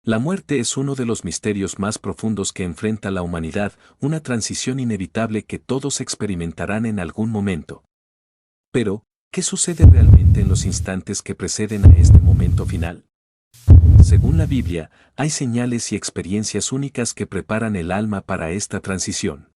La muerte es uno de los misterios más profundos que enfrenta la humanidad, una transición inevitable que todos experimentarán en algún momento. Pero, ¿qué sucede realmente en los instantes que preceden a este momento final? Según la Biblia, hay señales y experiencias únicas que preparan el alma para esta transición.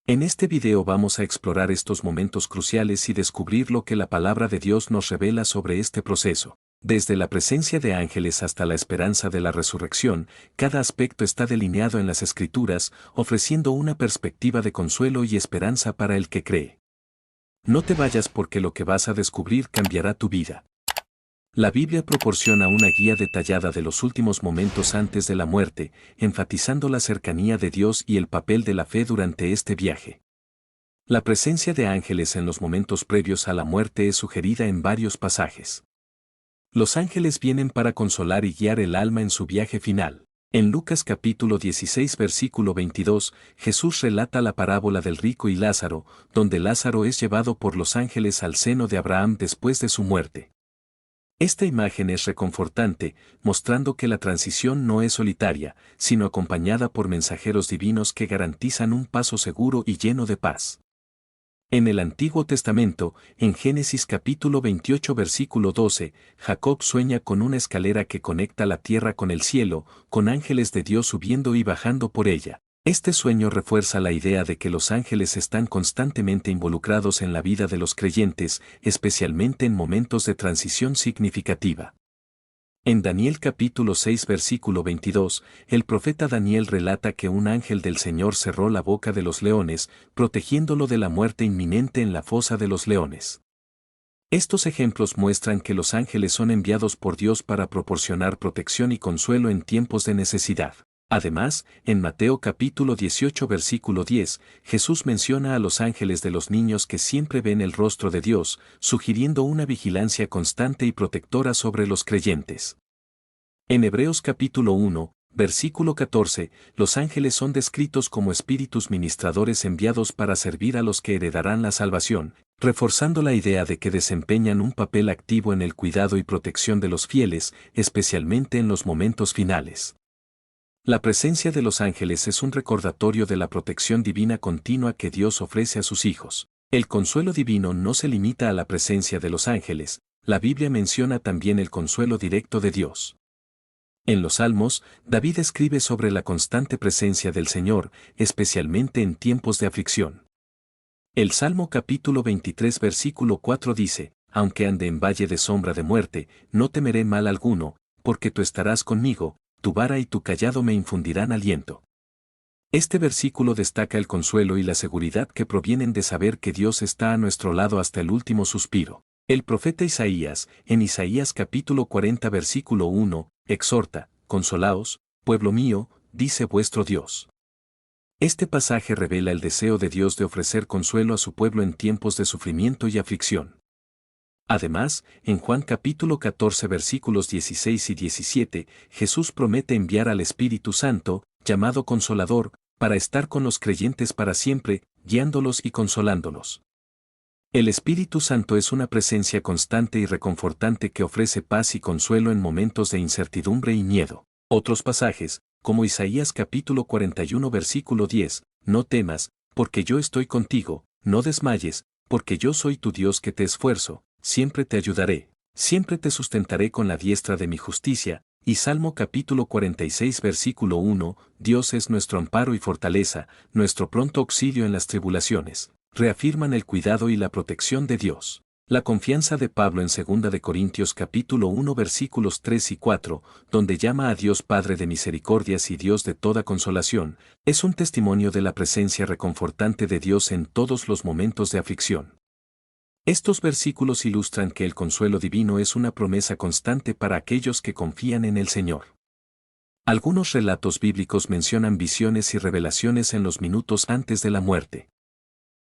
En este video vamos a explorar estos momentos cruciales y descubrir lo que la palabra de Dios nos revela sobre este proceso. Desde la presencia de ángeles hasta la esperanza de la resurrección, cada aspecto está delineado en las Escrituras, ofreciendo una perspectiva de consuelo y esperanza para el que cree. No te vayas porque lo que vas a descubrir cambiará tu vida. La Biblia proporciona una guía detallada de los últimos momentos antes de la muerte, enfatizando la cercanía de Dios y el papel de la fe durante este viaje. La presencia de ángeles en los momentos previos a la muerte es sugerida en varios pasajes. Los ángeles vienen para consolar y guiar el alma en su viaje final. En Lucas capítulo 16 versículo 22, Jesús relata la parábola del rico y Lázaro, donde Lázaro es llevado por los ángeles al seno de Abraham después de su muerte. Esta imagen es reconfortante, mostrando que la transición no es solitaria, sino acompañada por mensajeros divinos que garantizan un paso seguro y lleno de paz. En el Antiguo Testamento, en Génesis capítulo 28 versículo 12, Jacob sueña con una escalera que conecta la tierra con el cielo, con ángeles de Dios subiendo y bajando por ella. Este sueño refuerza la idea de que los ángeles están constantemente involucrados en la vida de los creyentes, especialmente en momentos de transición significativa. En Daniel capítulo 6 versículo 22, el profeta Daniel relata que un ángel del Señor cerró la boca de los leones, protegiéndolo de la muerte inminente en la fosa de los leones. Estos ejemplos muestran que los ángeles son enviados por Dios para proporcionar protección y consuelo en tiempos de necesidad. Además, en Mateo capítulo 18 versículo 10, Jesús menciona a los ángeles de los niños que siempre ven el rostro de Dios, sugiriendo una vigilancia constante y protectora sobre los creyentes. En Hebreos capítulo 1, versículo 14, los ángeles son descritos como espíritus ministradores enviados para servir a los que heredarán la salvación, reforzando la idea de que desempeñan un papel activo en el cuidado y protección de los fieles, especialmente en los momentos finales. La presencia de los ángeles es un recordatorio de la protección divina continua que Dios ofrece a sus hijos. El consuelo divino no se limita a la presencia de los ángeles, la Biblia menciona también el consuelo directo de Dios. En los Salmos, David escribe sobre la constante presencia del Señor, especialmente en tiempos de aflicción. El Salmo capítulo 23 versículo 4 dice, aunque ande en valle de sombra de muerte, no temeré mal alguno, porque tú estarás conmigo, tu vara y tu cayado me infundirán aliento. Este versículo destaca el consuelo y la seguridad que provienen de saber que Dios está a nuestro lado hasta el último suspiro. El profeta Isaías, en Isaías capítulo 40 versículo 1, exhorta, consolaos, pueblo mío, dice vuestro Dios. Este pasaje revela el deseo de Dios de ofrecer consuelo a su pueblo en tiempos de sufrimiento y aflicción. Además, en Juan capítulo 14 versículos 16 y 17, Jesús promete enviar al Espíritu Santo, llamado Consolador, para estar con los creyentes para siempre, guiándolos y consolándolos. El Espíritu Santo es una presencia constante y reconfortante que ofrece paz y consuelo en momentos de incertidumbre y miedo. Otros pasajes, como Isaías capítulo 41 versículo 10, no temas, porque yo estoy contigo, no desmayes, porque yo soy tu Dios que te esfuerzo. Siempre te ayudaré, siempre te sustentaré con la diestra de mi justicia, y Salmo capítulo 46 versículo 1, Dios es nuestro amparo y fortaleza, nuestro pronto auxilio en las tribulaciones, reafirman el cuidado y la protección de Dios. La confianza de Pablo en 2 de Corintios capítulo 1 versículos 3 y 4, donde llama a Dios Padre de misericordias y Dios de toda consolación, es un testimonio de la presencia reconfortante de Dios en todos los momentos de aflicción. Estos versículos ilustran que el consuelo divino es una promesa constante para aquellos que confían en el Señor. Algunos relatos bíblicos mencionan visiones y revelaciones en los minutos antes de la muerte.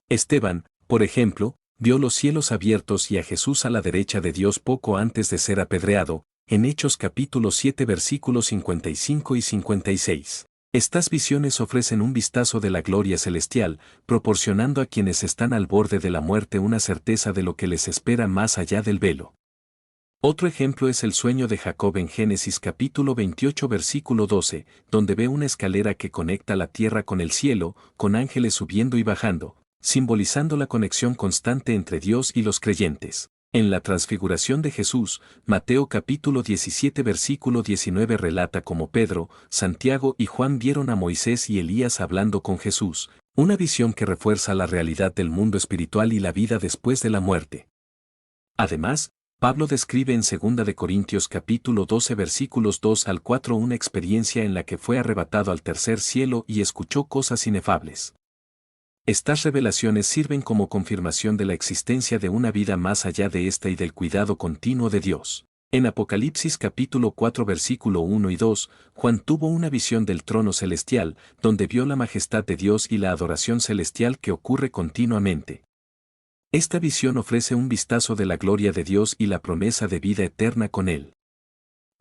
Esteban, por ejemplo, vio los cielos abiertos y a Jesús a la derecha de Dios poco antes de ser apedreado, en Hechos capítulo 7 versículos 55 y 56. Estas visiones ofrecen un vistazo de la gloria celestial, proporcionando a quienes están al borde de la muerte una certeza de lo que les espera más allá del velo. Otro ejemplo es el sueño de Jacob en Génesis capítulo 28 versículo 12, donde ve una escalera que conecta la tierra con el cielo, con ángeles subiendo y bajando, simbolizando la conexión constante entre Dios y los creyentes. En la transfiguración de Jesús, Mateo capítulo 17 versículo 19 relata cómo Pedro, Santiago y Juan vieron a Moisés y Elías hablando con Jesús, una visión que refuerza la realidad del mundo espiritual y la vida después de la muerte. Además, Pablo describe en 2 de Corintios capítulo 12 versículos 2 al 4 una experiencia en la que fue arrebatado al tercer cielo y escuchó cosas inefables. Estas revelaciones sirven como confirmación de la existencia de una vida más allá de esta y del cuidado continuo de Dios. En Apocalipsis capítulo 4 versículo 1 y 2, Juan tuvo una visión del trono celestial, donde vio la majestad de Dios y la adoración celestial que ocurre continuamente. Esta visión ofrece un vistazo de la gloria de Dios y la promesa de vida eterna con Él.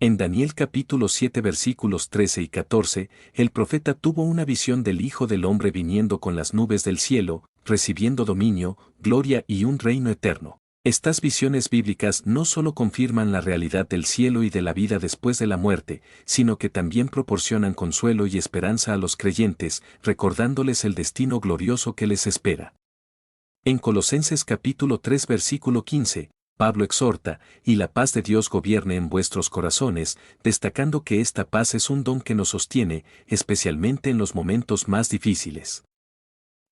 En Daniel capítulo 7 versículos 13 y 14, el profeta tuvo una visión del Hijo del Hombre viniendo con las nubes del cielo, recibiendo dominio, gloria y un reino eterno. Estas visiones bíblicas no solo confirman la realidad del cielo y de la vida después de la muerte, sino que también proporcionan consuelo y esperanza a los creyentes, recordándoles el destino glorioso que les espera. En Colosenses capítulo 3 versículo 15, Pablo exhorta, y la paz de Dios gobierne en vuestros corazones, destacando que esta paz es un don que nos sostiene, especialmente en los momentos más difíciles.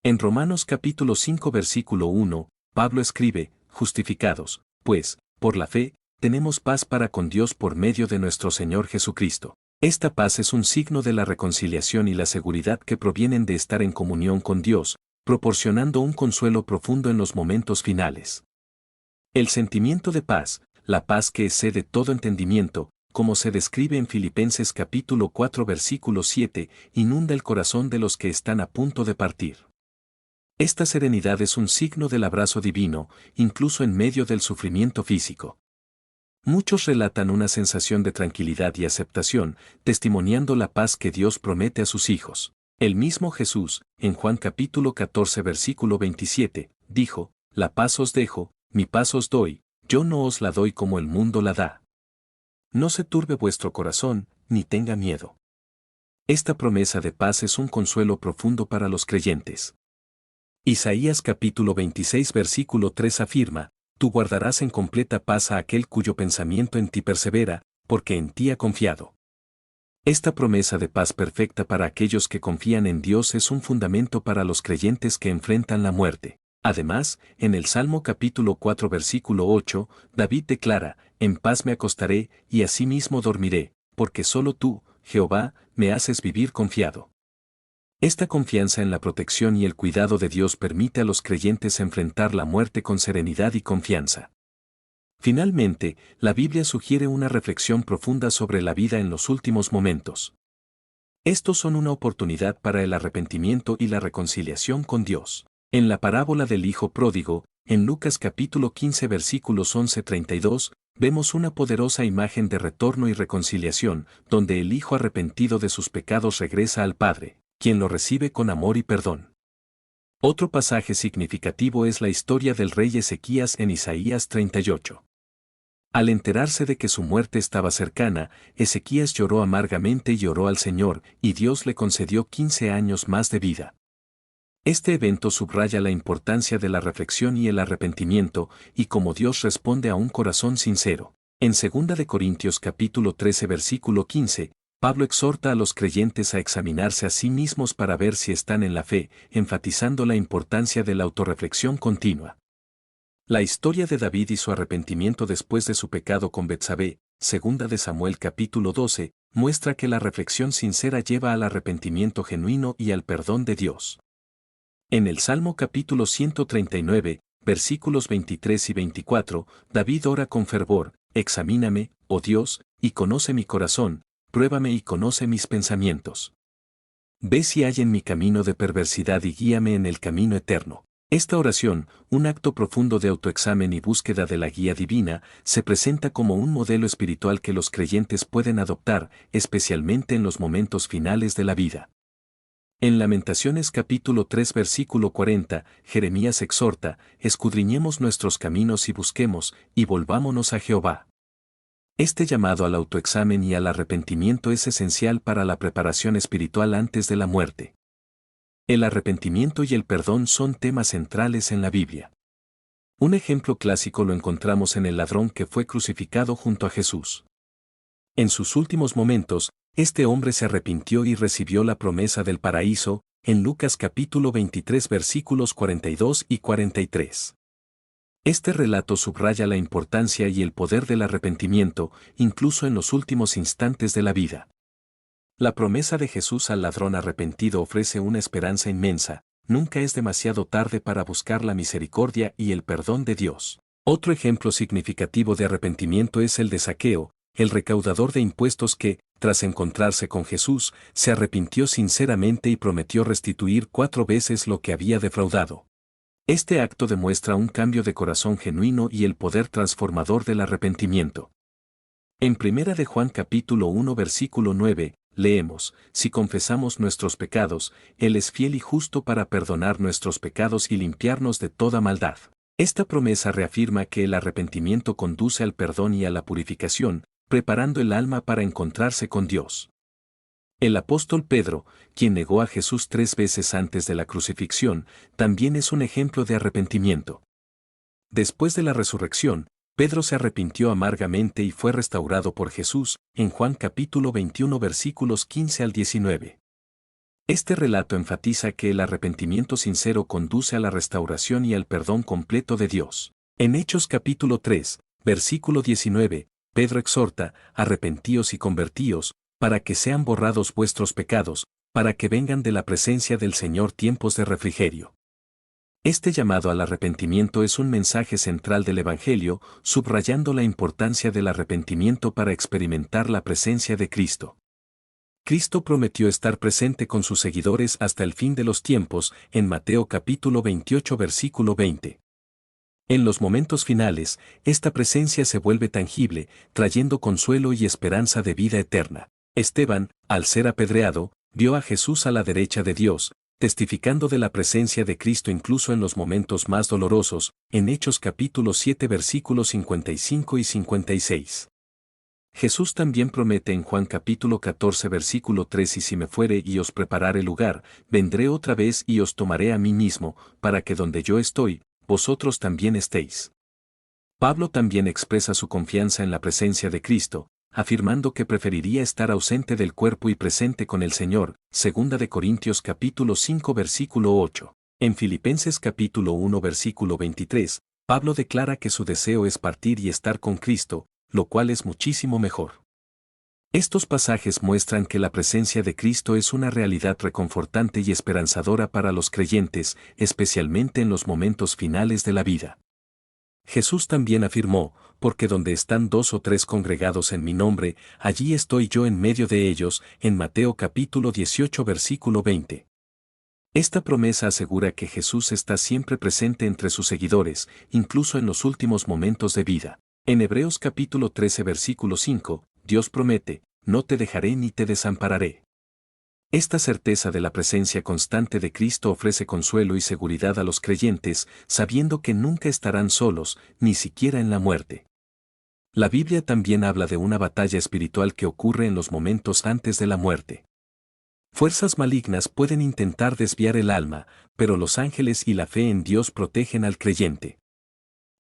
En Romanos capítulo 5 versículo 1, Pablo escribe, justificados, pues, por la fe, tenemos paz para con Dios por medio de nuestro Señor Jesucristo. Esta paz es un signo de la reconciliación y la seguridad que provienen de estar en comunión con Dios, proporcionando un consuelo profundo en los momentos finales. El sentimiento de paz, la paz que excede todo entendimiento, como se describe en Filipenses capítulo 4 versículo 7, inunda el corazón de los que están a punto de partir. Esta serenidad es un signo del abrazo divino, incluso en medio del sufrimiento físico. Muchos relatan una sensación de tranquilidad y aceptación, testimoniando la paz que Dios promete a sus hijos. El mismo Jesús, en Juan capítulo 14 versículo 27, dijo, «La paz os dejo, mi paz os doy, yo no os la doy como el mundo la da. No se turbe vuestro corazón, ni tenga miedo». Esta promesa de paz es un consuelo profundo para los creyentes. Isaías capítulo 26 versículo 3 afirma, «Tú guardarás en completa paz a aquel cuyo pensamiento en ti persevera, porque en ti ha confiado». Esta promesa de paz perfecta para aquellos que confían en Dios es un fundamento para los creyentes que enfrentan la muerte. Además, en el Salmo capítulo 4 versículo 8, David declara, «En paz me acostaré, y asimismo dormiré, porque solo tú, Jehová, me haces vivir confiado». Esta confianza en la protección y el cuidado de Dios permite a los creyentes enfrentar la muerte con serenidad y confianza. Finalmente, la Biblia sugiere una reflexión profunda sobre la vida en los últimos momentos. Estos son una oportunidad para el arrepentimiento y la reconciliación con Dios. En la parábola del Hijo Pródigo, en Lucas capítulo 15 versículos 11-32, vemos una poderosa imagen de retorno y reconciliación, donde el Hijo arrepentido de sus pecados regresa al Padre, quien lo recibe con amor y perdón. Otro pasaje significativo es la historia del rey Ezequías en Isaías 38. Al enterarse de que su muerte estaba cercana, Ezequías lloró amargamente y oró al Señor, y Dios le concedió 15 años más de vida. Este evento subraya la importancia de la reflexión y el arrepentimiento, y cómo Dios responde a un corazón sincero. En 2 de Corintios capítulo 13 versículo 15, Pablo exhorta a los creyentes a examinarse a sí mismos para ver si están en la fe, enfatizando la importancia de la autorreflexión continua. La historia de David y su arrepentimiento después de su pecado con Betsabé, 2 de Samuel capítulo 12, muestra que la reflexión sincera lleva al arrepentimiento genuino y al perdón de Dios. En el Salmo capítulo 139, versículos 23 y 24, David ora con fervor, «Examíname, oh Dios, y conoce mi corazón, pruébame y conoce mis pensamientos. Ve si hay en mi camino de perversidad y guíame en el camino eterno». Esta oración, un acto profundo de autoexamen y búsqueda de la guía divina, se presenta como un modelo espiritual que los creyentes pueden adoptar, especialmente en los momentos finales de la vida. En Lamentaciones capítulo 3 versículo 40, Jeremías exhorta, «Escudriñemos nuestros caminos y busquemos, y volvámonos a Jehová». Este llamado al autoexamen y al arrepentimiento es esencial para la preparación espiritual antes de la muerte. El arrepentimiento y el perdón son temas centrales en la Biblia. Un ejemplo clásico lo encontramos en el ladrón que fue crucificado junto a Jesús. En sus últimos momentos, este hombre se arrepintió y recibió la promesa del paraíso, en Lucas capítulo 23 versículos 42 y 43. Este relato subraya la importancia y el poder del arrepentimiento, incluso en los últimos instantes de la vida. La promesa de Jesús al ladrón arrepentido ofrece una esperanza inmensa: nunca es demasiado tarde para buscar la misericordia y el perdón de Dios. Otro ejemplo significativo de arrepentimiento es el de Zaqueo, el recaudador de impuestos que, tras encontrarse con Jesús, se arrepintió sinceramente y prometió restituir 4 veces lo que había defraudado. Este acto demuestra un cambio de corazón genuino y el poder transformador del arrepentimiento. En 1 de Juan capítulo 1 versículo 9, leemos: si confesamos nuestros pecados, Él es fiel y justo para perdonar nuestros pecados y limpiarnos de toda maldad. Esta promesa reafirma que el arrepentimiento conduce al perdón y a la purificación, preparando el alma para encontrarse con Dios. El apóstol Pedro, quien negó a Jesús 3 veces antes de la crucifixión, también es un ejemplo de arrepentimiento. Después de la resurrección, Pedro se arrepintió amargamente y fue restaurado por Jesús, en Juan capítulo 21 versículos 15 al 19. Este relato enfatiza que el arrepentimiento sincero conduce a la restauración y al perdón completo de Dios. En Hechos capítulo 3, versículo 19, Pedro exhorta: arrepentíos y convertíos, para que sean borrados vuestros pecados, para que vengan de la presencia del Señor tiempos de refrigerio. Este llamado al arrepentimiento es un mensaje central del Evangelio, subrayando la importancia del arrepentimiento para experimentar la presencia de Cristo. Cristo prometió estar presente con sus seguidores hasta el fin de los tiempos, en Mateo capítulo 28 versículo 20. En los momentos finales, esta presencia se vuelve tangible, trayendo consuelo y esperanza de vida eterna. Esteban, al ser apedreado, vio a Jesús a la derecha de Dios, testificando de la presencia de Cristo incluso en los momentos más dolorosos, en Hechos capítulo 7 versículos 55 y 56. Jesús también promete en Juan capítulo 14 versículo 3: y si me fuere y os preparare lugar, vendré otra vez y os tomaré a mí mismo, para que donde yo estoy, vosotros también estéis. Pablo también expresa su confianza en la presencia de Cristo, afirmando que preferiría estar ausente del cuerpo y presente con el Señor, 2 de Corintios capítulo 5 versículo 8. En Filipenses capítulo 1 versículo 23, Pablo declara que su deseo es partir y estar con Cristo, lo cual es muchísimo mejor. Estos pasajes muestran que la presencia de Cristo es una realidad reconfortante y esperanzadora para los creyentes, especialmente en los momentos finales de la vida. Jesús también afirmó: porque donde están 2 o 3 congregados en mi nombre, allí estoy yo en medio de ellos, en Mateo capítulo 18 versículo 20. Esta promesa asegura que Jesús está siempre presente entre sus seguidores, incluso en los últimos momentos de vida. En Hebreos capítulo 13 versículo 5, Dios promete: no te dejaré ni te desampararé. Esta certeza de la presencia constante de Cristo ofrece consuelo y seguridad a los creyentes, sabiendo que nunca estarán solos, ni siquiera en la muerte. La Biblia también habla de una batalla espiritual que ocurre en los momentos antes de la muerte. Fuerzas malignas pueden intentar desviar el alma, pero los ángeles y la fe en Dios protegen al creyente.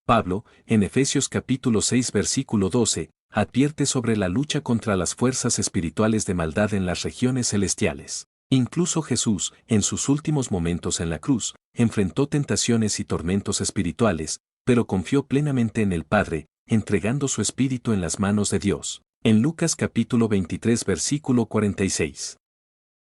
Pablo, en Efesios capítulo 6 versículo 12, advierte sobre la lucha contra las fuerzas espirituales de maldad en las regiones celestiales. Incluso Jesús, en sus últimos momentos en la cruz, enfrentó tentaciones y tormentos espirituales, pero confió plenamente en el Padre, entregando su espíritu en las manos de Dios. En Lucas capítulo 23 versículo 46.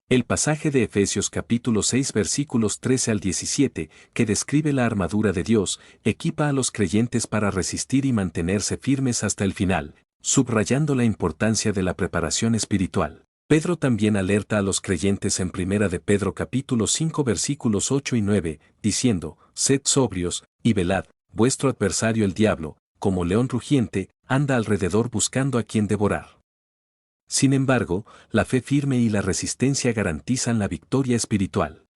El pasaje de Efesios capítulo 6 versículos 13 al 17, que describe la armadura de Dios, equipa a los creyentes para resistir y mantenerse firmes hasta el final, subrayando la importancia de la preparación espiritual. Pedro también alerta a los creyentes en 1 de Pedro capítulo 5 versículos 8 y 9, diciendo: sed sobrios, y velad, vuestro adversario el diablo, como león rugiente, anda alrededor buscando a quien devorar. Sin embargo, la fe firme y la resistencia garantizan la victoria espiritual.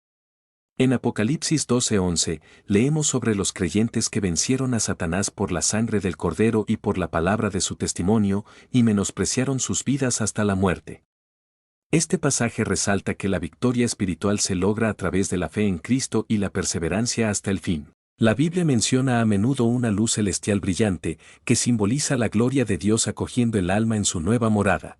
En Apocalipsis 12:11, leemos sobre los creyentes que vencieron a Satanás por la sangre del Cordero y por la palabra de su testimonio, y menospreciaron sus vidas hasta la muerte. Este pasaje resalta que la victoria espiritual se logra a través de la fe en Cristo y la perseverancia hasta el fin. La Biblia menciona a menudo una luz celestial brillante, que simboliza la gloria de Dios acogiendo el alma en su nueva morada.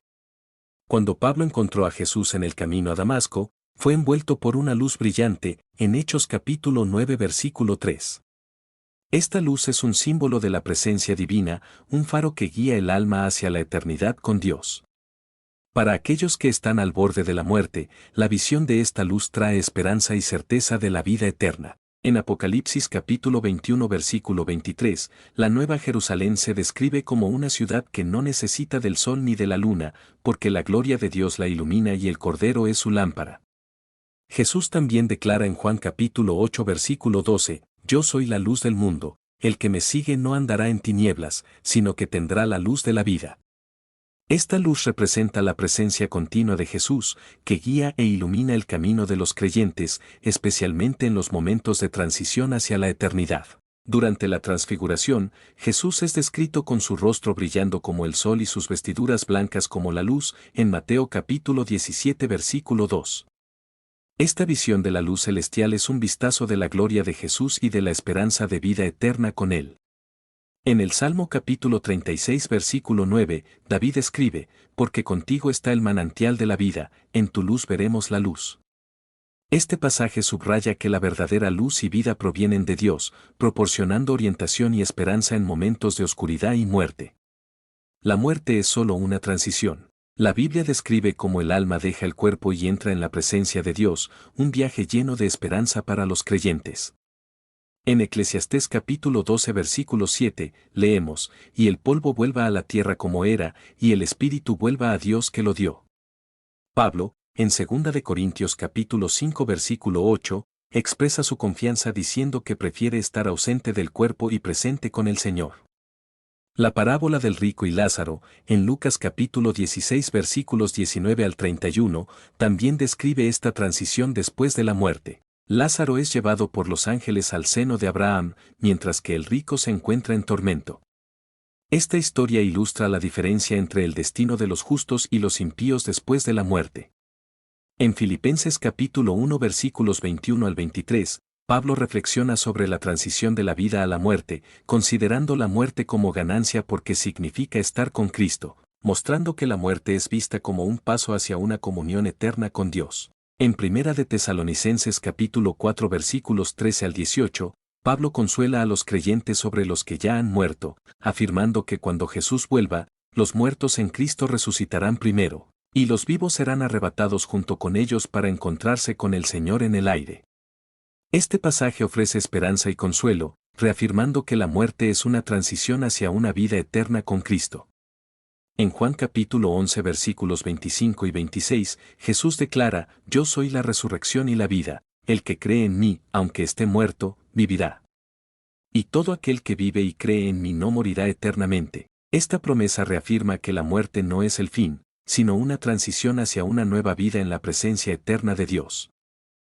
Cuando Pablo encontró a Jesús en el camino a Damasco, fue envuelto por una luz brillante, en Hechos capítulo 9 versículo 3. Esta luz es un símbolo de la presencia divina, un faro que guía el alma hacia la eternidad con Dios. Para aquellos que están al borde de la muerte, la visión de esta luz trae esperanza y certeza de la vida eterna. En Apocalipsis capítulo 21 versículo 23, la Nueva Jerusalén se describe como una ciudad que no necesita del sol ni de la luna, porque la gloria de Dios la ilumina y el Cordero es su lámpara. Jesús también declara en Juan capítulo 8 versículo 12, Yo soy la luz del mundo, el que me sigue no andará en tinieblas, sino que tendrá la luz de la vida. Esta luz representa la presencia continua de Jesús, que guía e ilumina el camino de los creyentes, especialmente en los momentos de transición hacia la eternidad. Durante la transfiguración, Jesús es descrito con su rostro brillando como el sol y sus vestiduras blancas como la luz, en Mateo capítulo 17 versículo 2. Esta visión de la luz celestial es un vistazo de la gloria de Jesús y de la esperanza de vida eterna con Él. En el Salmo capítulo 36 versículo 9, David escribe, Porque contigo está el manantial de la vida, en tu luz veremos la luz. Este pasaje subraya que la verdadera luz y vida provienen de Dios, proporcionando orientación y esperanza en momentos de oscuridad y muerte. La muerte es solo una transición. La Biblia describe cómo el alma deja el cuerpo y entra en la presencia de Dios, un viaje lleno de esperanza para los creyentes. En Eclesiastés capítulo 12 versículo 7, leemos, Y el polvo vuelva a la tierra como era, y el espíritu vuelva a Dios que lo dio. Pablo, en 2 de Corintios capítulo 5 versículo 8, expresa su confianza diciendo que prefiere estar ausente del cuerpo y presente con el Señor. La parábola del rico y Lázaro, en Lucas capítulo 16 versículos 19 al 31, también describe esta transición después de la muerte. Lázaro es llevado por los ángeles al seno de Abraham, mientras que el rico se encuentra en tormento. Esta historia ilustra la diferencia entre el destino de los justos y los impíos después de la muerte. En Filipenses capítulo 1 versículos 21 al 23, Pablo reflexiona sobre la transición de la vida a la muerte, considerando la muerte como ganancia porque significa estar con Cristo, mostrando que la muerte es vista como un paso hacia una comunión eterna con Dios. En Primera de Tesalonicenses capítulo 4 versículos 13 al 18, Pablo consuela a los creyentes sobre los que ya han muerto, afirmando que cuando Jesús vuelva, los muertos en Cristo resucitarán primero, y los vivos serán arrebatados junto con ellos para encontrarse con el Señor en el aire. Este pasaje ofrece esperanza y consuelo, reafirmando que la muerte es una transición hacia una vida eterna con Cristo. En Juan capítulo 11 versículos 25 y 26, Jesús declara, Yo soy la resurrección y la vida, el que cree en mí, aunque esté muerto, vivirá. Y todo aquel que vive y cree en mí no morirá eternamente. Esta promesa reafirma que la muerte no es el fin, sino una transición hacia una nueva vida en la presencia eterna de Dios.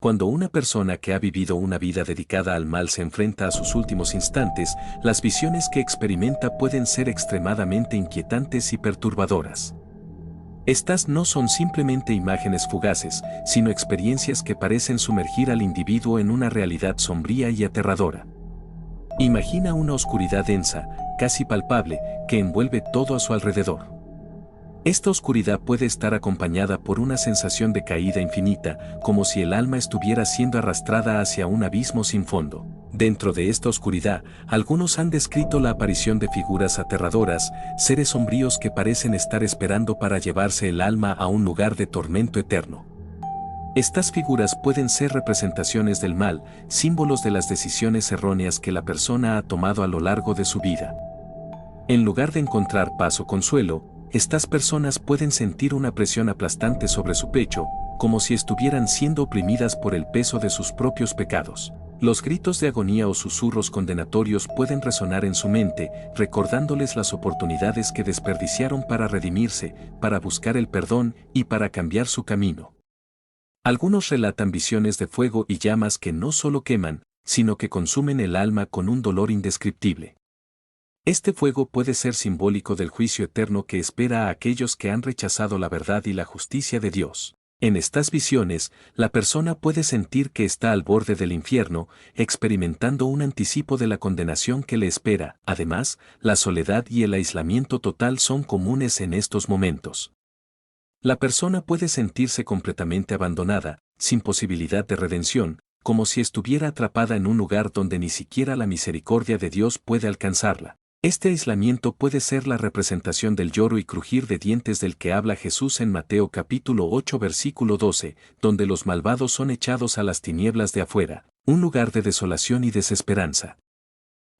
Cuando una persona que ha vivido una vida dedicada al mal se enfrenta a sus últimos instantes, las visiones que experimenta pueden ser extremadamente inquietantes y perturbadoras. Estas no son simplemente imágenes fugaces, sino experiencias que parecen sumergir al individuo en una realidad sombría y aterradora. Imagina una oscuridad densa, casi palpable, que envuelve todo a su alrededor. Esta oscuridad puede estar acompañada por una sensación de caída infinita, como si el alma estuviera siendo arrastrada hacia un abismo sin fondo. Dentro de esta oscuridad, algunos han descrito la aparición de figuras aterradoras, seres sombríos que parecen estar esperando para llevarse el alma a un lugar de tormento eterno. Estas figuras pueden ser representaciones del mal, símbolos de las decisiones erróneas que la persona ha tomado a lo largo de su vida. En lugar de encontrar paz o consuelo, estas personas pueden sentir una presión aplastante sobre su pecho, como si estuvieran siendo oprimidas por el peso de sus propios pecados. Los gritos de agonía o susurros condenatorios pueden resonar en su mente, recordándoles las oportunidades que desperdiciaron para redimirse, para buscar el perdón y para cambiar su camino. Algunos relatan visiones de fuego y llamas que no solo queman, sino que consumen el alma con un dolor indescriptible. Este fuego puede ser simbólico del juicio eterno que espera a aquellos que han rechazado la verdad y la justicia de Dios. En estas visiones, la persona puede sentir que está al borde del infierno, experimentando un anticipo de la condenación que le espera. Además, la soledad y el aislamiento total son comunes en estos momentos. La persona puede sentirse completamente abandonada, sin posibilidad de redención, como si estuviera atrapada en un lugar donde ni siquiera la misericordia de Dios puede alcanzarla. Este aislamiento puede ser la representación del lloro y crujir de dientes del que habla Jesús en Mateo capítulo 8 versículo 12, donde los malvados son echados a las tinieblas de afuera, un lugar de desolación y desesperanza.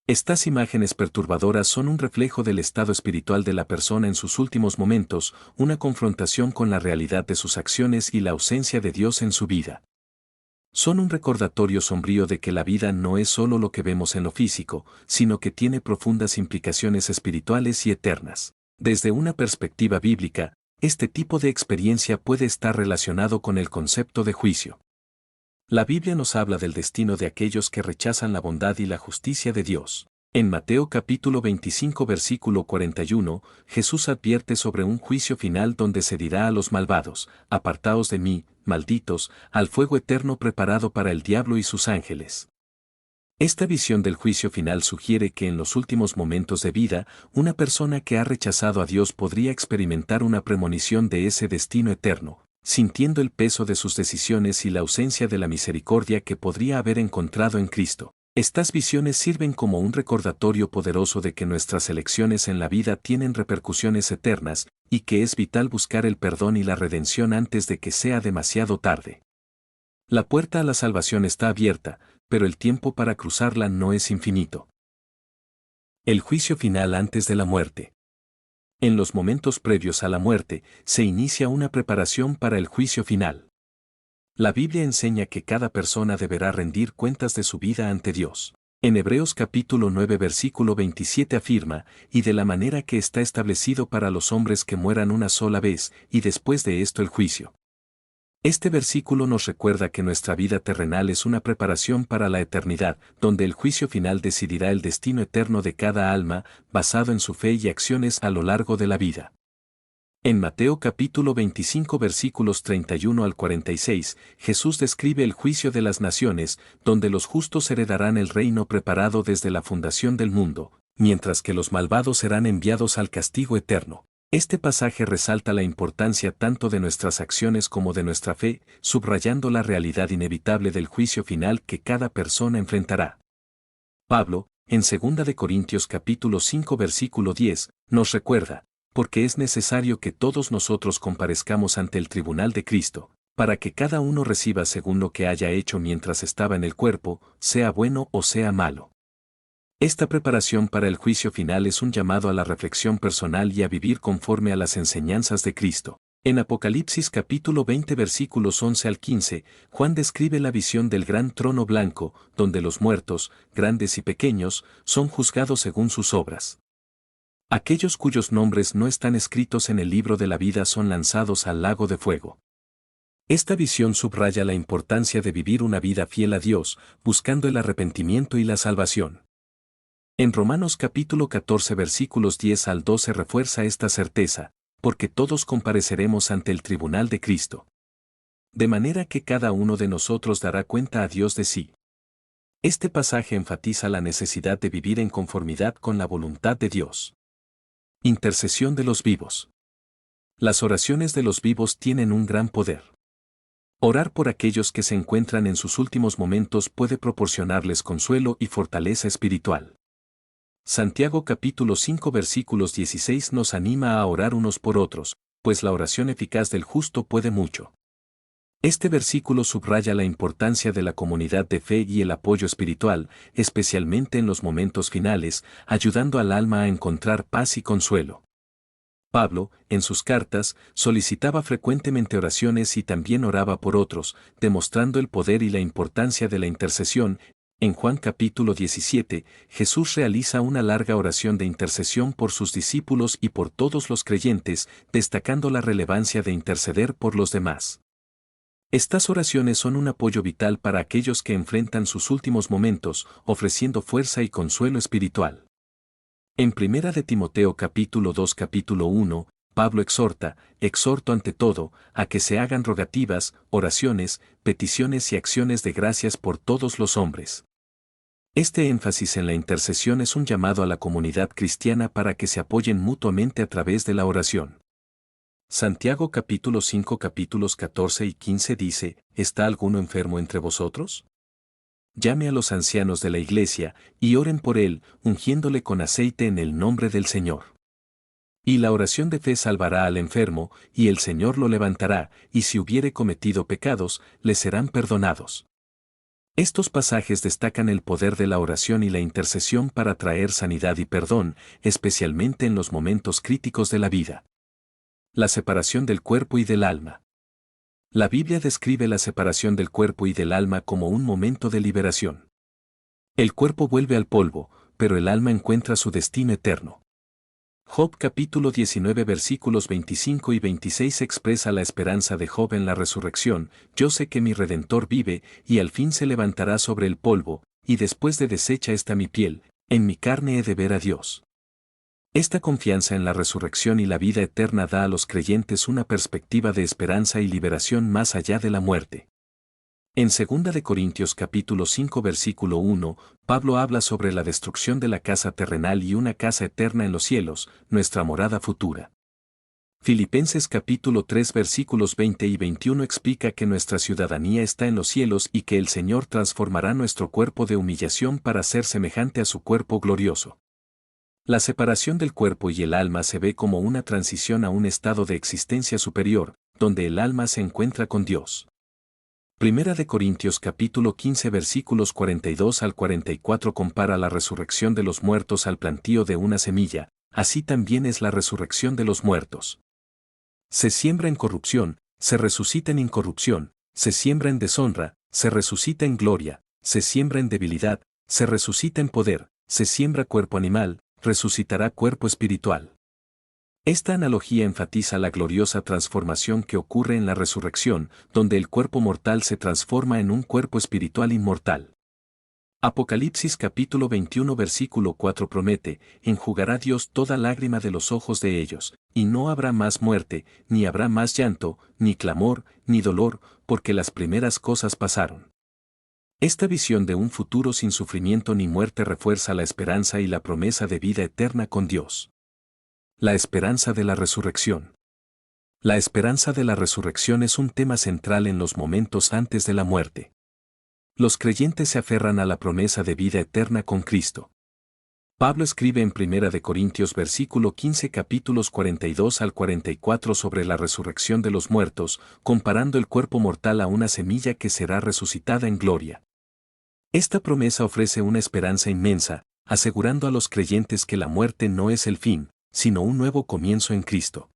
Estas imágenes perturbadoras son un reflejo del estado espiritual de la persona en sus últimos momentos, una confrontación con la realidad de sus acciones y la ausencia de Dios en su vida. Son un recordatorio sombrío de que la vida no es solo lo que vemos en lo físico, sino que tiene profundas implicaciones espirituales y eternas. Desde una perspectiva bíblica, este tipo de experiencia puede estar relacionado con el concepto de juicio. La Biblia nos habla del destino de aquellos que rechazan la bondad y la justicia de Dios. En Mateo capítulo 25 versículo 41, Jesús advierte sobre un juicio final donde se dirá a los malvados, apartaos de mí, malditos, al fuego eterno preparado para el diablo y sus ángeles. Esta visión del juicio final sugiere que en los últimos momentos de vida, una persona que ha rechazado a Dios podría experimentar una premonición de ese destino eterno, sintiendo el peso de sus decisiones y la ausencia de la misericordia que podría haber encontrado en Cristo. Estas visiones sirven como un recordatorio poderoso de que nuestras elecciones en la vida tienen repercusiones eternas, y que es vital buscar el perdón y la redención antes de que sea demasiado tarde. La puerta a la salvación está abierta, pero el tiempo para cruzarla no es infinito. El juicio final antes de la muerte. En los momentos previos a la muerte, se inicia una preparación para el juicio final. La Biblia enseña que cada persona deberá rendir cuentas de su vida ante Dios. En Hebreos capítulo 9 versículo 27 afirma, y de la manera que está establecido para los hombres que mueran una sola vez, y después de esto el juicio. Este versículo nos recuerda que nuestra vida terrenal es una preparación para la eternidad, donde el juicio final decidirá el destino eterno de cada alma, basado en su fe y acciones a lo largo de la vida. En Mateo capítulo 25 versículos 31 al 46, Jesús describe el juicio de las naciones, donde los justos heredarán el reino preparado desde la fundación del mundo, mientras que los malvados serán enviados al castigo eterno. Este pasaje resalta la importancia tanto de nuestras acciones como de nuestra fe, subrayando la realidad inevitable del juicio final que cada persona enfrentará. Pablo, en 2 de Corintios capítulo 5 versículo 10, nos recuerda, porque es necesario que todos nosotros comparezcamos ante el tribunal de Cristo, para que cada uno reciba según lo que haya hecho mientras estaba en el cuerpo, sea bueno o sea malo. Esta preparación para el juicio final es un llamado a la reflexión personal y a vivir conforme a las enseñanzas de Cristo. En Apocalipsis capítulo 20 versículos 11 al 15, Juan describe la visión del gran trono blanco, donde los muertos, grandes y pequeños, son juzgados según sus obras. Aquellos cuyos nombres no están escritos en el libro de la vida son lanzados al lago de fuego. Esta visión subraya la importancia de vivir una vida fiel a Dios, buscando el arrepentimiento y la salvación. En Romanos capítulo 14 versículos 10 al 12 refuerza esta certeza, porque todos compareceremos ante el tribunal de Cristo. De manera que cada uno de nosotros dará cuenta a Dios de sí. Este pasaje enfatiza la necesidad de vivir en conformidad con la voluntad de Dios. Intercesión de los vivos. Las oraciones de los vivos tienen un gran poder. Orar por aquellos que se encuentran en sus últimos momentos puede proporcionarles consuelo y fortaleza espiritual. Santiago capítulo 5 versículos 16 nos anima a orar unos por otros, pues la oración eficaz del justo puede mucho. Este versículo subraya la importancia de la comunidad de fe y el apoyo espiritual, especialmente en los momentos finales, ayudando al alma a encontrar paz y consuelo. Pablo, en sus cartas, solicitaba frecuentemente oraciones y también oraba por otros, demostrando el poder y la importancia de la intercesión. En Juan capítulo 17, Jesús realiza una larga oración de intercesión por sus discípulos y por todos los creyentes, destacando la relevancia de interceder por los demás. Estas oraciones son un apoyo vital para aquellos que enfrentan sus últimos momentos, ofreciendo fuerza y consuelo espiritual. En 1 de Timoteo capítulo 2 capítulo 1, Pablo exhorto ante todo, a que se hagan rogativas, oraciones, peticiones y acciones de gracias por todos los hombres. Este énfasis en la intercesión es un llamado a la comunidad cristiana para que se apoyen mutuamente a través de la oración. Santiago capítulo 5 capítulos 14 y 15 dice, ¿está alguno enfermo entre vosotros? Llame a los ancianos de la iglesia, y oren por él, ungiéndole con aceite en el nombre del Señor. Y la oración de fe salvará al enfermo, y el Señor lo levantará, y si hubiere cometido pecados, le serán perdonados. Estos pasajes destacan el poder de la oración y la intercesión para traer sanidad y perdón, especialmente en los momentos críticos de la vida. La separación del cuerpo y del alma. La Biblia describe la separación del cuerpo y del alma como un momento de liberación. El cuerpo vuelve al polvo, pero el alma encuentra su destino eterno. Job capítulo 19 versículos 25 y 26 expresa la esperanza de Job en la resurrección: yo sé que mi Redentor vive, y al fin se levantará sobre el polvo, y después de deshecha está mi piel, en mi carne he de ver a Dios. Esta confianza en la resurrección y la vida eterna da a los creyentes una perspectiva de esperanza y liberación más allá de la muerte. En 2 de Corintios capítulo 5 versículo 1, Pablo habla sobre la destrucción de la casa terrenal y una casa eterna en los cielos, nuestra morada futura. Filipenses capítulo 3 versículos 20 y 21 explica que nuestra ciudadanía está en los cielos y que el Señor transformará nuestro cuerpo de humillación para ser semejante a su cuerpo glorioso. La separación del cuerpo y el alma se ve como una transición a un estado de existencia superior, donde el alma se encuentra con Dios. Primera de Corintios capítulo 15 versículos 42 al 44 compara la resurrección de los muertos al plantío de una semilla, así también es la resurrección de los muertos. Se siembra en corrupción, se resucita en incorrupción, se siembra en deshonra, se resucita en gloria, se siembra en debilidad, se resucita en poder, se siembra cuerpo animal, resucitará cuerpo espiritual. Esta analogía enfatiza la gloriosa transformación que ocurre en la resurrección, donde el cuerpo mortal se transforma en un cuerpo espiritual inmortal. Apocalipsis capítulo 21 versículo 4 promete: enjugará Dios toda lágrima de los ojos de ellos, y no habrá más muerte, ni habrá más llanto, ni clamor, ni dolor, porque las primeras cosas pasaron. Esta visión de un futuro sin sufrimiento ni muerte refuerza la esperanza y la promesa de vida eterna con Dios. La esperanza de la resurrección. La esperanza de la resurrección es un tema central en los momentos antes de la muerte. Los creyentes se aferran a la promesa de vida eterna con Cristo. Pablo escribe en 1 de Corintios versículo 15 capítulos 42 al 44 sobre la resurrección de los muertos, comparando el cuerpo mortal a una semilla que será resucitada en gloria. Esta promesa ofrece una esperanza inmensa, asegurando a los creyentes que la muerte no es el fin, sino un nuevo comienzo en Cristo.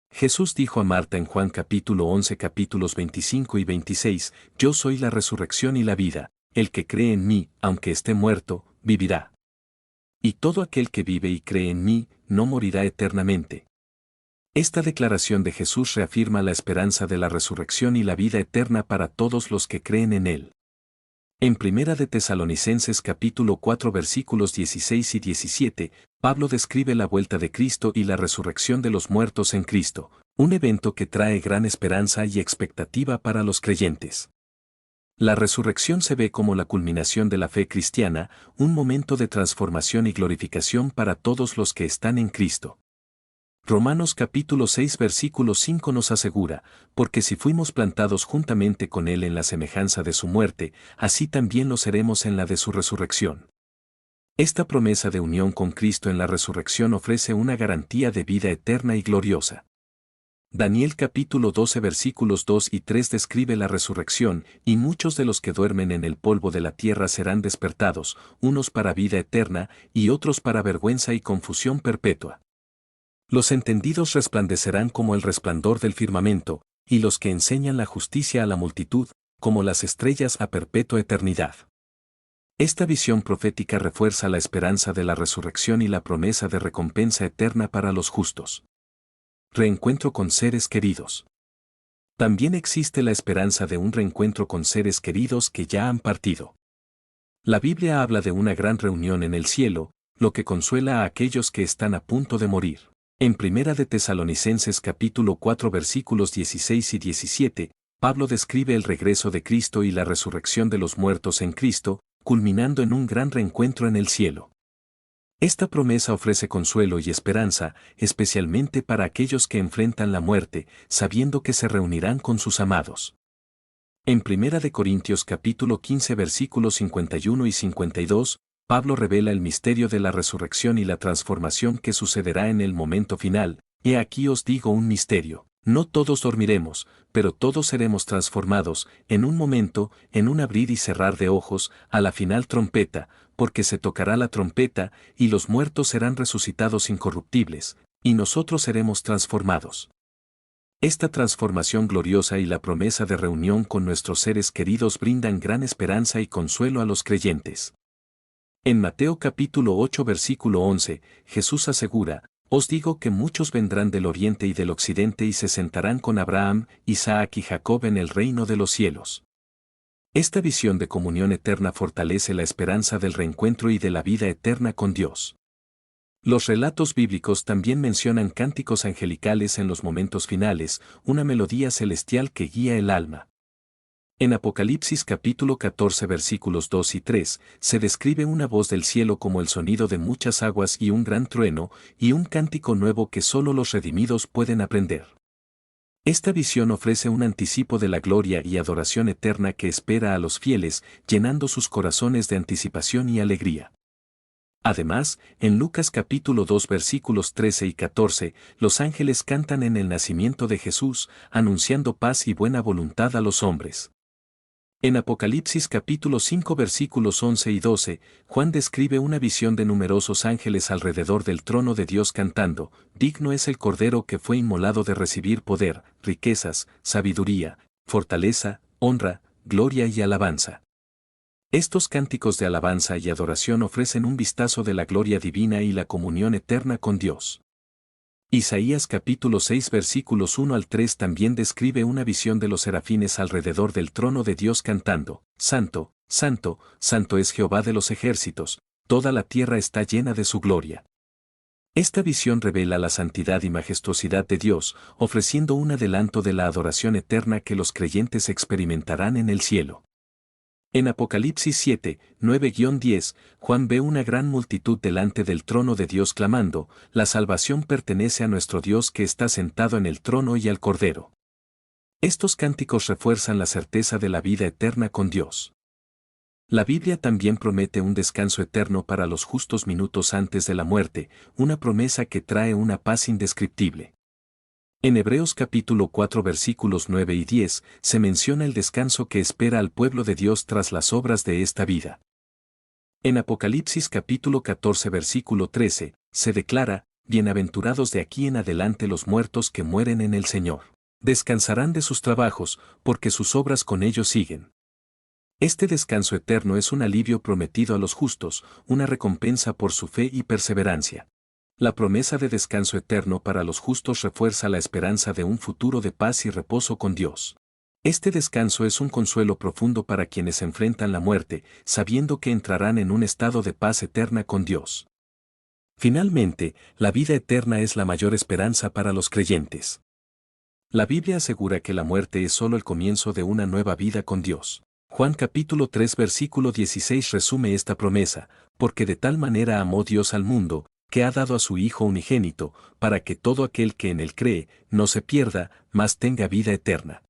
Jesús dijo a Marta en Juan capítulo 11 capítulos 25 y 26, yo soy la resurrección y la vida, el que cree en mí, aunque esté muerto, vivirá. Y todo aquel que vive y cree en mí, no morirá eternamente. Esta declaración de Jesús reafirma la esperanza de la resurrección y la vida eterna para todos los que creen en él. En 1 de Tesalonicenses capítulo 4 versículos 16 y 17, Pablo describe la vuelta de Cristo y la resurrección de los muertos en Cristo, un evento que trae gran esperanza y expectativa para los creyentes. La resurrección se ve como la culminación de la fe cristiana, un momento de transformación y glorificación para todos los que están en Cristo. Romanos capítulo 6 versículo 5 nos asegura, porque si fuimos plantados juntamente con Él en la semejanza de su muerte, así también lo seremos en la de su resurrección. Esta promesa de unión con Cristo en la resurrección ofrece una garantía de vida eterna y gloriosa. Daniel capítulo 12 versículos 2 y 3 describe la resurrección, y muchos de los que duermen en el polvo de la tierra serán despertados, unos para vida eterna, y otros para vergüenza y confusión perpetua. Los entendidos resplandecerán como el resplandor del firmamento, y los que enseñan la justicia a la multitud, como las estrellas a perpetua eternidad. Esta visión profética refuerza la esperanza de la resurrección y la promesa de recompensa eterna para los justos. Reencuentro con seres queridos. También existe la esperanza de un reencuentro con seres queridos que ya han partido. La Biblia habla de una gran reunión en el cielo, lo que consuela a aquellos que están a punto de morir. En Primera de Tesalonicenses capítulo 4 versículos 16 y 17, Pablo describe el regreso de Cristo y la resurrección de los muertos en Cristo, culminando en un gran reencuentro en el cielo. Esta promesa ofrece consuelo y esperanza, especialmente para aquellos que enfrentan la muerte, sabiendo que se reunirán con sus amados. En Primera de Corintios capítulo 15 versículos 51 y 52, Pablo revela el misterio de la resurrección y la transformación que sucederá en el momento final. He aquí os digo un misterio. No todos dormiremos, pero todos seremos transformados, en un momento, en un abrir y cerrar de ojos, a la final trompeta, porque se tocará la trompeta, y los muertos serán resucitados incorruptibles, y nosotros seremos transformados. Esta transformación gloriosa y la promesa de reunión con nuestros seres queridos brindan gran esperanza y consuelo a los creyentes. En Mateo capítulo 8 versículo 11, Jesús asegura, os digo que muchos vendrán del oriente y del occidente y se sentarán con Abraham, Isaac y Jacob en el reino de los cielos. Esta visión de comunión eterna fortalece la esperanza del reencuentro y de la vida eterna con Dios. Los relatos bíblicos también mencionan cánticos angelicales en los momentos finales, una melodía celestial que guía el alma. En Apocalipsis capítulo 14 versículos 2 y 3, se describe una voz del cielo como el sonido de muchas aguas y un gran trueno, y un cántico nuevo que solo los redimidos pueden aprender. Esta visión ofrece un anticipo de la gloria y adoración eterna que espera a los fieles, llenando sus corazones de anticipación y alegría. Además, en Lucas capítulo 2 versículos 13 y 14, los ángeles cantan en el nacimiento de Jesús, anunciando paz y buena voluntad a los hombres. En Apocalipsis capítulo 5 versículos 11 y 12, Juan describe una visión de numerosos ángeles alrededor del trono de Dios cantando, digno es el Cordero que fue inmolado de recibir poder, riquezas, sabiduría, fortaleza, honra, gloria y alabanza. Estos cánticos de alabanza y adoración ofrecen un vistazo de la gloria divina y la comunión eterna con Dios. Isaías capítulo 6 versículos 1 al 3 también describe una visión de los serafines alrededor del trono de Dios cantando, Santo, Santo, Santo es Jehová de los ejércitos, toda la tierra está llena de su gloria. Esta visión revela la santidad y majestuosidad de Dios, ofreciendo un adelanto de la adoración eterna que los creyentes experimentarán en el cielo. En Apocalipsis 7, 9-10, Juan ve una gran multitud delante del trono de Dios clamando, la salvación pertenece a nuestro Dios que está sentado en el trono y al Cordero. Estos cánticos refuerzan la certeza de la vida eterna con Dios. La Biblia también promete un descanso eterno para los justos minutos antes de la muerte, una promesa que trae una paz indescriptible. En Hebreos capítulo 4 versículos 9 y 10 se menciona el descanso que espera al pueblo de Dios tras las obras de esta vida. En Apocalipsis capítulo 14 versículo 13 se declara, bienaventurados de aquí en adelante los muertos que mueren en el Señor. Descansarán de sus trabajos, porque sus obras con ellos siguen. Este descanso eterno es un alivio prometido a los justos, una recompensa por su fe y perseverancia. La promesa de descanso eterno para los justos refuerza la esperanza de un futuro de paz y reposo con Dios. Este descanso es un consuelo profundo para quienes enfrentan la muerte, sabiendo que entrarán en un estado de paz eterna con Dios. Finalmente, la vida eterna es la mayor esperanza para los creyentes. La Biblia asegura que la muerte es solo el comienzo de una nueva vida con Dios. Juan capítulo 3 versículo 16 resume esta promesa, porque de tal manera amó Dios al mundo, que ha dado a su Hijo unigénito, para que todo aquel que en él cree, no se pierda, mas tenga vida eterna.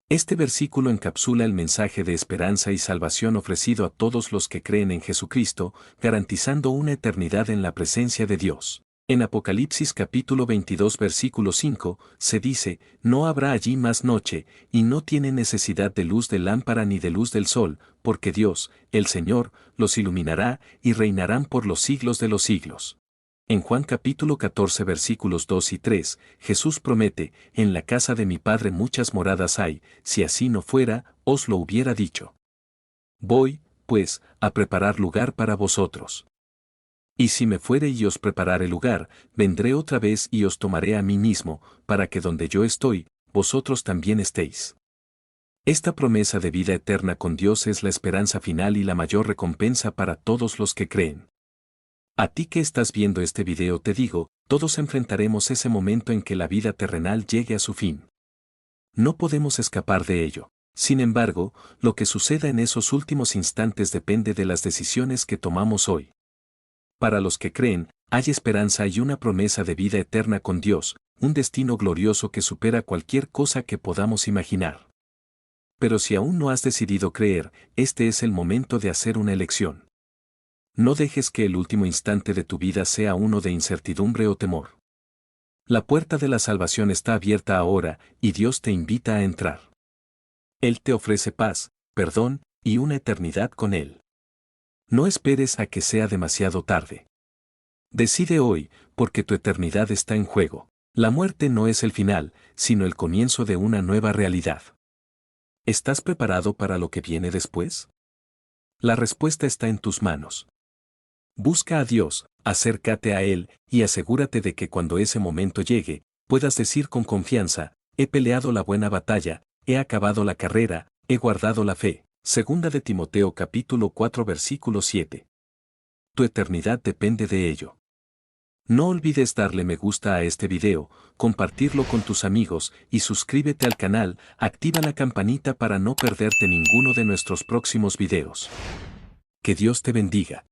Este versículo encapsula el mensaje de esperanza y salvación ofrecido a todos los que creen en Jesucristo, garantizando una eternidad en la presencia de Dios. En Apocalipsis capítulo 22 versículo 5, se dice, no habrá allí más noche, y no tiene necesidad de luz de lámpara ni de luz del sol, porque Dios, el Señor, los iluminará, y reinarán por los siglos de los siglos. En Juan capítulo 14 versículos 2 y 3, Jesús promete, en la casa de mi Padre muchas moradas hay, si así no fuera, os lo hubiera dicho. Voy, pues, a preparar lugar para vosotros. Y si me fuere y os preparare lugar, vendré otra vez y os tomaré a mí mismo, para que donde yo estoy, vosotros también estéis. Esta promesa de vida eterna con Dios es la esperanza final y la mayor recompensa para todos los que creen. A ti que estás viendo este video te digo, todos enfrentaremos ese momento en que la vida terrenal llegue a su fin. No podemos escapar de ello. Sin embargo, lo que suceda en esos últimos instantes depende de las decisiones que tomamos hoy. Para los que creen, hay esperanza y una promesa de vida eterna con Dios, un destino glorioso que supera cualquier cosa que podamos imaginar. Pero si aún no has decidido creer, este es el momento de hacer una elección. No dejes que el último instante de tu vida sea uno de incertidumbre o temor. La puerta de la salvación está abierta ahora, y Dios te invita a entrar. Él te ofrece paz, perdón, y una eternidad con Él. No esperes a que sea demasiado tarde. Decide hoy, porque tu eternidad está en juego. La muerte no es el final, sino el comienzo de una nueva realidad. ¿Estás preparado para lo que viene después? La respuesta está en tus manos. Busca a Dios, acércate a Él, y asegúrate de que cuando ese momento llegue, puedas decir con confianza, he peleado la buena batalla, he acabado la carrera, he guardado la fe. Segunda de Timoteo capítulo 4 versículo 7. Tu eternidad depende de ello. No olvides darle me gusta a este video, compartirlo con tus amigos y suscríbete al canal, activa la campanita para no perderte ninguno de nuestros próximos videos. Que Dios te bendiga.